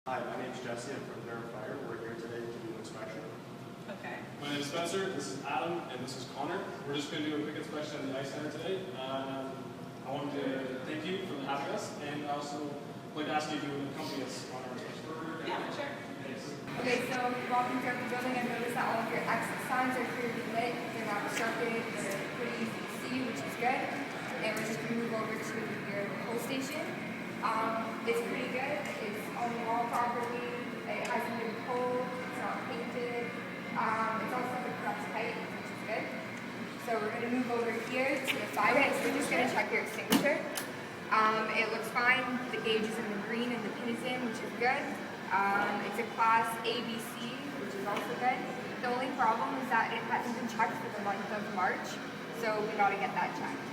Hi, my name is Jesse. I'm from Fire. We're here today to do an inspection. Okay. My name is Spencer, this is Adam, and this is Connor. We're just going to do a quick inspection of the Ice Center today. I wanted to thank you for having us, and I also like to ask you to accompany us on our tour. Yeah, sure. Thanks. Okay, so walking throughout the building, I've noticed that all of your exit signs are clearly lit. They're not obstructed. They're pretty easy to see, which is good. And we're just going to move over to your pull station. It's pretty good. It's on the wall properly. It hasn't been pulled. It's not painted. It's also the correct height, which is good. So we're going to move over here to the fire. So we're just going to check your extinguisher. It looks fine. The gauge is in the green and the pin is in, which is good. It's a class ABC, which is also good. The only problem is that it hasn't been checked for the month of March, so we got to get that checked.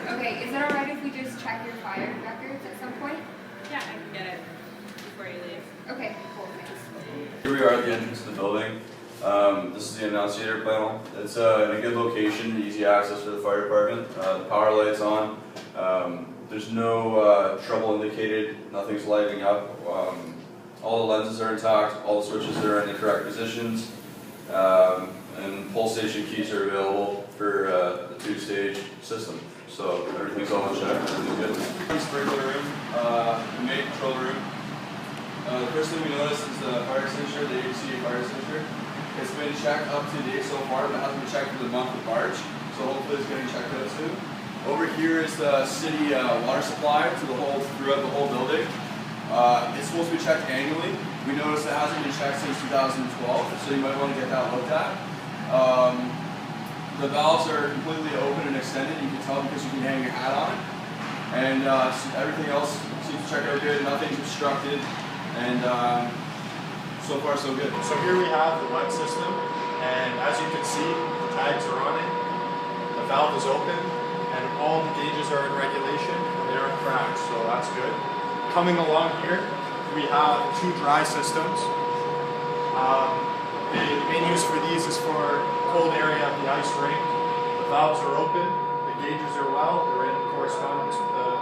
Okay, is it alright if we just check your fire records at some point? Yeah, I can get it before you leave. Okay, cool, thanks. Here we are at the entrance of the building. This is the annunciator panel. It's in a good location, easy access for the fire department. The power light's on. There's no trouble indicated, nothing's lighting up. All the lenses are intact, all the switches are in the correct positions. And pull station keys are available for the two-stage system. So everything's all in check, everything's good. Sprinkler room, the main control room. The first thing we noticed is the fire extinguisher, the ABC fire extinguisher. It's been checked up to date so far, but it hasn't been checked for the month of March. So hopefully it's getting checked out soon. Over here is the city water supply to throughout the whole building. It's supposed to be checked annually. We noticed it hasn't been checked since 2012, so you might want to get that looked at. The valves are completely open and extended. You can tell because you can hang your hat on it. And everything else seems to check out good. Nothing's obstructed. And so far so good. So here we have the wet system, and as you can see, the tags are on it. The valve is open, and all the gauges are in regulation, and they aren't cracked, so that's good. Coming along here, we have two dry systems. The main use for these is for cold area at the ice rink. The valves are open, the gauges are well, they're in correspondence with the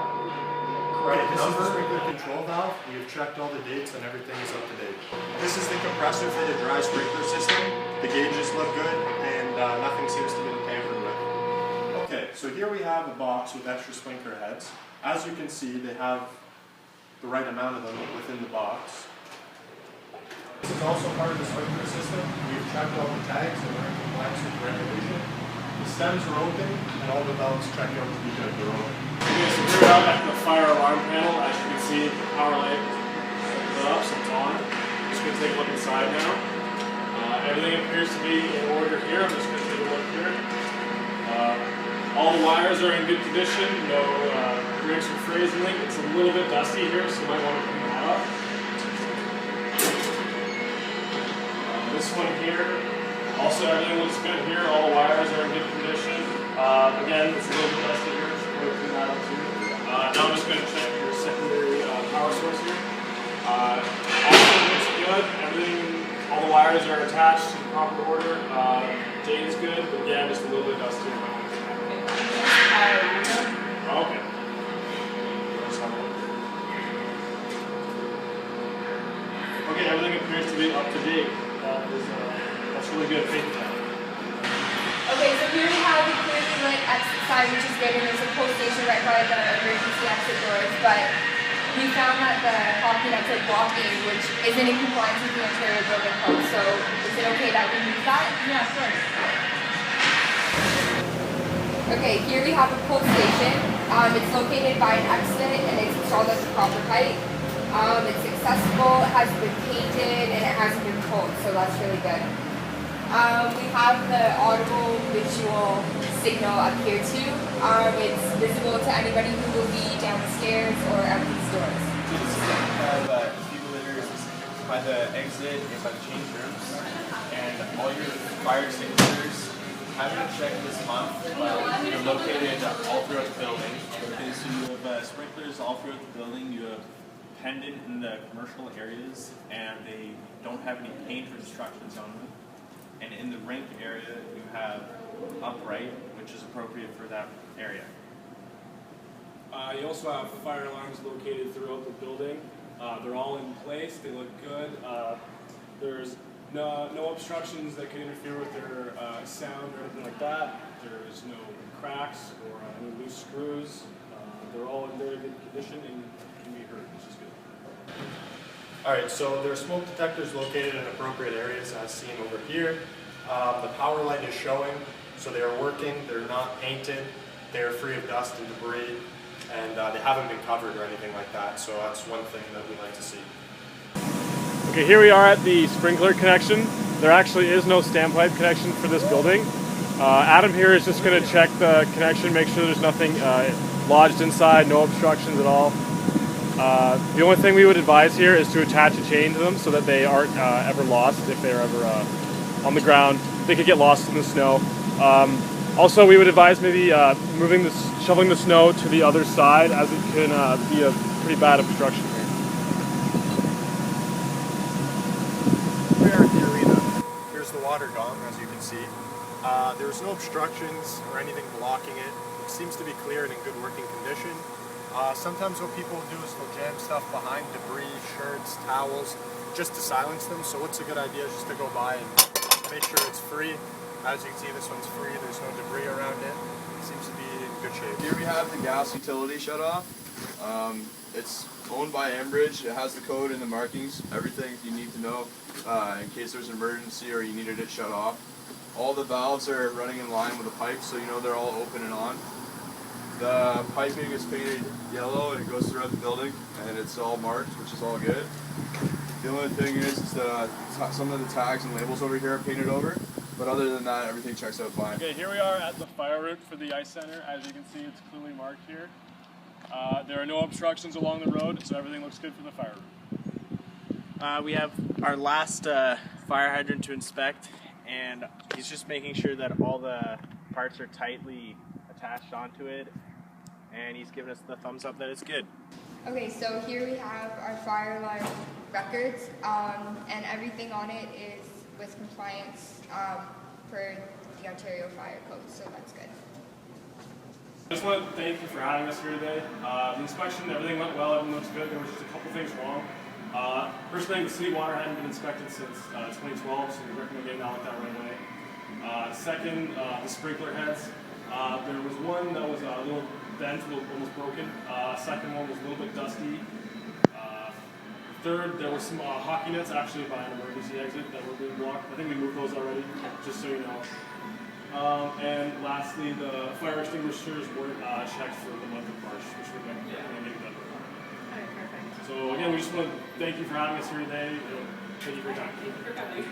correct number. This is the sprinkler control valve. We have checked all the dates and everything is up to date. This is the compressor for the dry sprinkler system. The gauges look good and nothing seems to be tampered with. Okay, so here we have a box with extra sprinkler heads. As you can see, they have the right amount of them within the box. This is also part of the sprinkler system. We've checked all the tags and we're in compliance with regulation. The stems are open and all the valves check out to be good. They're open. Okay, so here we are at the fire alarm panel. As you can see, the power light is up, so it's on. Just going to take a look inside now. Everything appears to be in order here. I'm just going to take a look here. All the wires are in good condition. No breaks or phrasing. It's a little bit dusty here, so you might want to clean that up. This one here, also everything looks good here. All the wires are in good condition. Again, it's a little bit dusty here, so we'll clean that up too. Now I'm just going to check your secondary power source here. Also looks good. Everything, all the wires are attached in proper order. Date is good, but again, just a little bit dusty. Okay. Okay, everything appears to be up to date. That's really good. Thank you. Okay, so here we have the clearly lit exit sign, which is good, and there's a pull station right by the emergency exit doors, but we found that the hockey nets are blocking, which isn't in compliance with the Ontario Building Code, so is it okay that we move that? Yeah, sure. Okay, here we have a pull station. It's located by an exit and it's installed at the proper height. It's accessible, it hasn't been painted, and it hasn't been pulled, so that's really good. We have the audible visual signal up here too. It's visible to anybody who will be downstairs or out these doors. So the system have defibrillators by the exit and by the change rooms, and all your fire extinguishers haven't been checked this month, but they're located all throughout the building. Okay, so you have sprinklers all throughout the building. You have pendant in the commercial areas, and they don't have any paint or instructions on them. And in the rink area, you have upright, which is appropriate for that area. You also have fire alarms located throughout the building. They're all in place. They look good. There's no obstructions that can interfere with their sound or anything like that. There's no cracks or any loose screws. They're all in very good condition and can be heard, which is good. Alright, so there are smoke detectors located in appropriate areas as seen over here. The power light is showing, so they are working, they're not painted, they're free of dust and debris, and they haven't been covered or anything like that, so that's one thing that we like to see. Okay, here we are at the sprinkler connection. There actually is no standpipe connection for this building. Adam here is just going to check the connection, make sure there's nothing lodged inside, no obstructions at all. The only thing we would advise here is to attach a chain to them so that they aren't ever lost if they're ever on the ground. They could get lost in the snow. Also, we would advise maybe shoveling the snow to the other side, as it can be a pretty bad obstruction here. We are at the arena. Here's the water gong, as you can see. There's no obstructions or anything blocking it. It seems to be clear and in good working condition. Sometimes what people do is they'll jam stuff behind debris, shirts, towels, just to silence them. So what's a good idea is just to go by and make sure it's free. As you can see, this one's free. There's no debris around it. It seems to be in good shape. Here we have the gas utility shut off. It's owned by Enbridge. It has the code and the markings, everything you need to know in case there's an emergency or you needed it shut off. All the valves are running in line with the pipes, so you know they're all open and on. The piping is painted yellow and it goes throughout the building, and it's all marked, which is all good. The only thing is some of the tags and labels over here are painted over, but other than that, everything checks out fine. Okay, here we are at the fire route for the ice center. As you can see, it's clearly marked here. There are no obstructions along the road, so everything looks good for the fire route. We have our last fire hydrant to inspect, and he's just making sure that all the parts are tightly attached onto it, and he's giving us the thumbs up that it's good. Okay, so here we have our fire alarm records, and everything on it is with compliance for the Ontario Fire Code, so that's good. I just want to thank you for having us here today. The inspection, everything went well, everything looks good. There was just a couple things wrong. First thing, the city water hadn't been inspected since 2012, so we recommend getting on with that right away. Second, the sprinkler heads. There was one that was a little bent, almost broken. Second one was a little bit dusty. Third, there were some hockey nets actually by an emergency exit that were being blocked. I think we moved those already, just so you know. And lastly, the fire extinguishers weren't checked for the month of March, which we're going to get done. Okay, perfect. So again, we just want to thank you for having us here today. Thank you for your time. Thank you for coming.